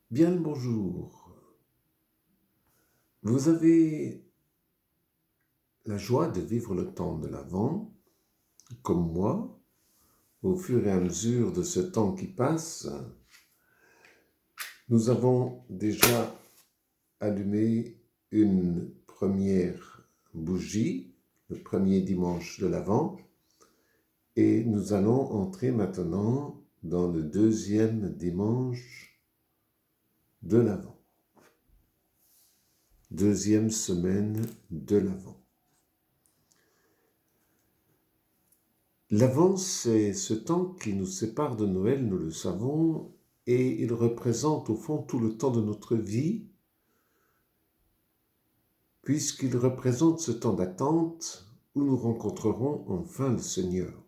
Bien le bonjour. Vous avez la joie de vivre le temps de l'Avent, comme moi. Au fur et à mesure de ce temps qui passe, nous avons déjà allumé une première bougie, le premier dimanche de l'Avent, et nous allons entrer maintenant dans le deuxième dimanche de l'Avent, deuxième semaine de l'Avent. L'Avent, c'est ce temps qui nous sépare de Noël, nous le savons, et il représente au fond tout le temps de notre vie, puisqu'il représente ce temps d'attente où nous rencontrerons enfin le Seigneur.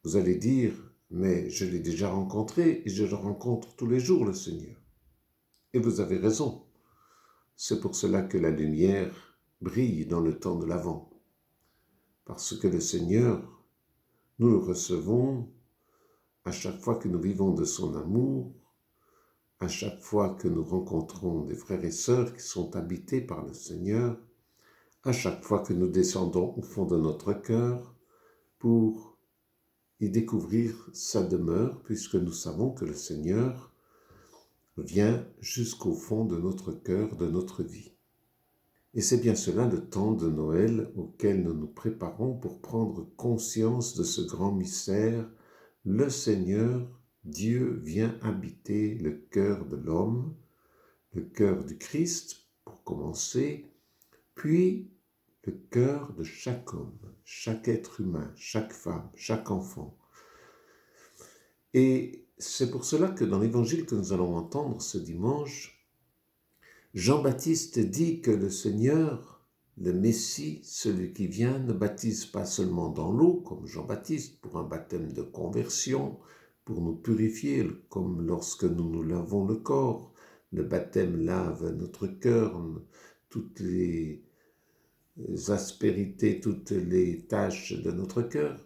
Vous allez dire, mais je l'ai déjà rencontré et je le rencontre tous les jours, le Seigneur. Et vous avez raison. C'est pour cela que la lumière brille dans le temps de l'Avent. Parce que le Seigneur, nous le recevons à chaque fois que nous vivons de son amour, à chaque fois que nous rencontrons des frères et sœurs qui sont habités par le Seigneur, à chaque fois que nous descendons au fond de notre cœur pour y découvrir sa demeure, puisque nous savons que le Seigneur vient jusqu'au fond de notre cœur, de notre vie. Et c'est bien cela le temps de Noël auquel nous nous préparons pour prendre conscience de ce grand mystère. Le Seigneur, Dieu, vient habiter le cœur de l'homme, le cœur du Christ, pour commencer, puis le cœur de chaque homme, chaque être humain, chaque femme, chaque enfant. Et c'est pour cela que dans l'évangile que nous allons entendre ce dimanche, Jean-Baptiste dit que le Seigneur, le Messie, celui qui vient, ne baptise pas seulement dans l'eau, comme Jean-Baptiste, pour un baptême de conversion, pour nous purifier, comme lorsque nous lavons le corps. Le baptême lave notre cœur, toutes les aspérités, toutes les tâches de notre cœur.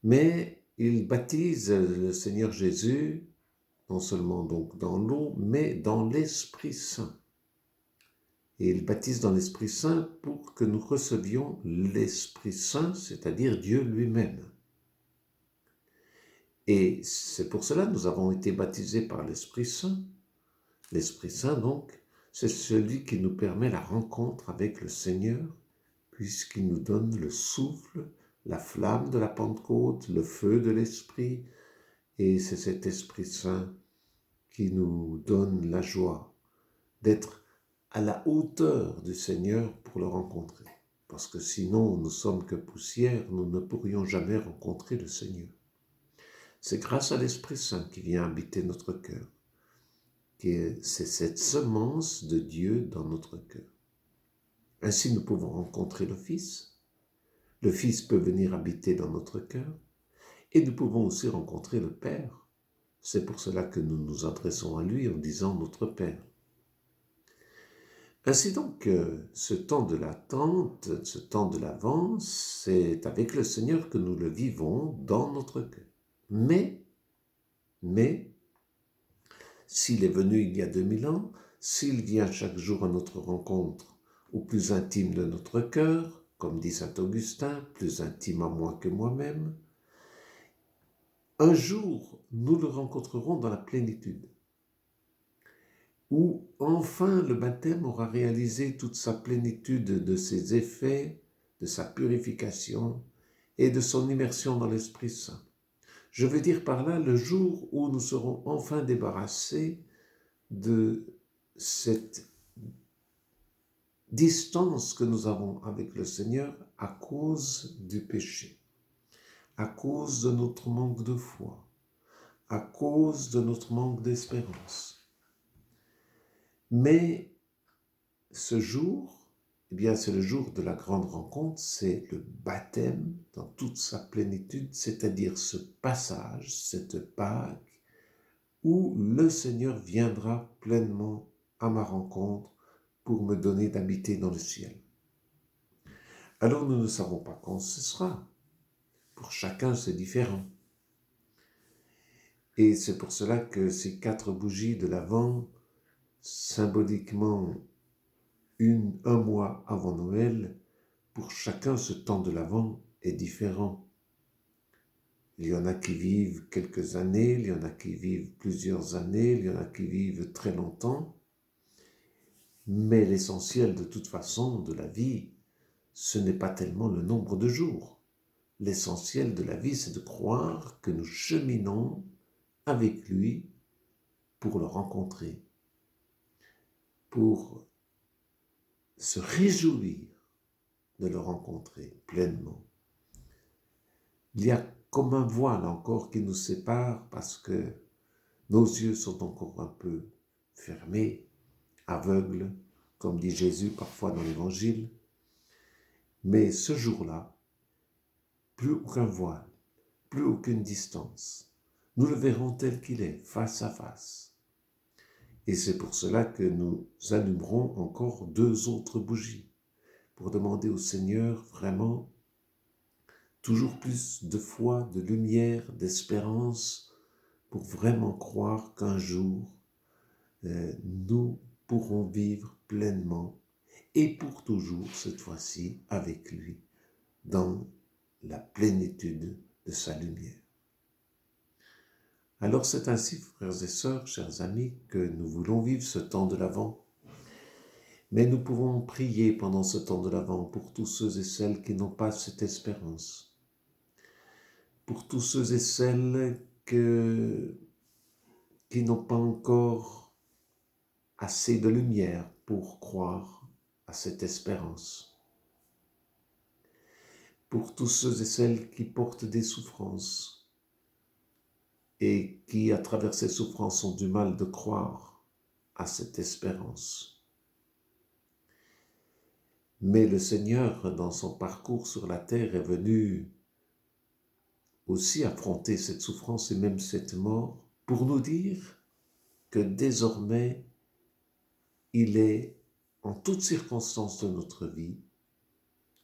Mais il baptise le Seigneur Jésus, non seulement donc dans l'eau, mais dans l'Esprit Saint. Et il baptise dans l'Esprit Saint pour que nous recevions l'Esprit Saint, c'est-à-dire Dieu lui-même. Et c'est pour cela que nous avons été baptisés par l'Esprit Saint. L'Esprit Saint, donc, c'est celui qui nous permet la rencontre avec le Seigneur, puisqu'il nous donne le souffle, la flamme de la Pentecôte, le feu de l'Esprit, et c'est cet Esprit Saint qui nous donne la joie d'être à la hauteur du Seigneur pour le rencontrer. Parce que sinon, nous sommes que poussière, nous ne pourrions jamais rencontrer le Seigneur. C'est grâce à l'Esprit Saint qui vient habiter notre cœur. C'est cette semence de Dieu dans notre cœur. Ainsi, nous pouvons rencontrer le Fils. Le Fils peut venir habiter dans notre cœur. Et nous pouvons aussi rencontrer le Père. C'est pour cela que nous nous adressons à lui en disant notre Père. Ainsi donc, ce temps de l'attente, ce temps de l'avance, c'est avec le Seigneur que nous le vivons dans notre cœur. Mais, s'il est venu il y a 2000 ans, s'il vient chaque jour à notre rencontre, au plus intime de notre cœur, comme dit saint Augustin, plus intime à moi que moi-même, un jour, nous le rencontrerons dans la plénitude, où enfin le baptême aura réalisé toute sa plénitude de ses effets, de sa purification et de son immersion dans l'Esprit Saint. Je veux dire par là le jour où nous serons enfin débarrassés de cette distance que nous avons avec le Seigneur à cause du péché, à cause de notre manque de foi, à cause de notre manque d'espérance. Mais ce jour, eh bien, c'est le jour de la grande rencontre, c'est le baptême dans toute sa plénitude, c'est-à-dire ce passage, cette Pâque, où le Seigneur viendra pleinement à ma rencontre pour me donner d'habiter dans le ciel. Alors nous ne savons pas quand ce sera. Pour chacun, c'est différent. Et c'est pour cela que ces 4 bougies de l'Avent, symboliquement un mois avant Noël, pour chacun ce temps de l'Avent est différent. Il y en a qui vivent quelques années, il y en a qui vivent plusieurs années, il y en a qui vivent très longtemps. Mais l'essentiel de toute façon de la vie, ce n'est pas tellement le nombre de jours. L'essentiel de la vie, c'est de croire que nous cheminons avec lui pour le rencontrer, pour se réjouir de le rencontrer pleinement. Il y a comme un voile encore qui nous sépare parce que nos yeux sont encore un peu fermés, aveugles, comme dit Jésus parfois dans l'Évangile. Mais ce jour-là, plus aucun voile, plus aucune distance. Nous le verrons tel qu'il est, face à face. Et c'est pour cela que nous allumerons encore 2 autres bougies, pour demander au Seigneur vraiment toujours plus de foi, de lumière, d'espérance, pour vraiment croire qu'un jour, nous pourrons vivre pleinement et pour toujours, cette fois-ci, avec lui, dans la plénitude de sa lumière. Alors c'est ainsi, frères et sœurs, chers amis, que nous voulons vivre ce temps de l'Avent. Mais nous pouvons prier pendant ce temps de l'Avent pour tous ceux et celles qui n'ont pas cette espérance, pour tous ceux et celles qui n'ont pas encore assez de lumière pour croire à cette espérance, pour tous ceux et celles qui portent des souffrances et qui, à travers ces souffrances, ont du mal de croire à cette espérance. Mais le Seigneur, dans son parcours sur la terre, est venu aussi affronter cette souffrance et même cette mort pour nous dire que désormais, il est en toutes circonstances de notre vie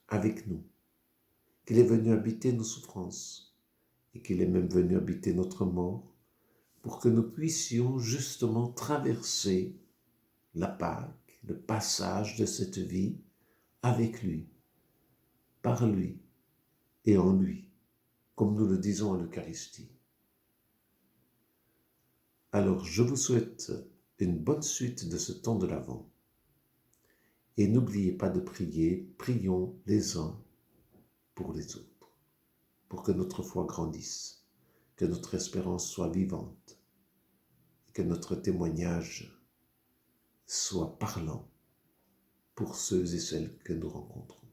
avec nous, qu'il est venu habiter nos souffrances et qu'il est même venu habiter notre mort pour que nous puissions justement traverser la Pâque, le passage de cette vie avec lui, par lui et en lui, comme nous le disons à l'Eucharistie. Alors je vous souhaite une bonne suite de ce temps de l'Avent. Et n'oubliez pas de prier, prions les uns pour les autres, pour que notre foi grandisse, que notre espérance soit vivante, et que notre témoignage soit parlant pour ceux et celles que nous rencontrons.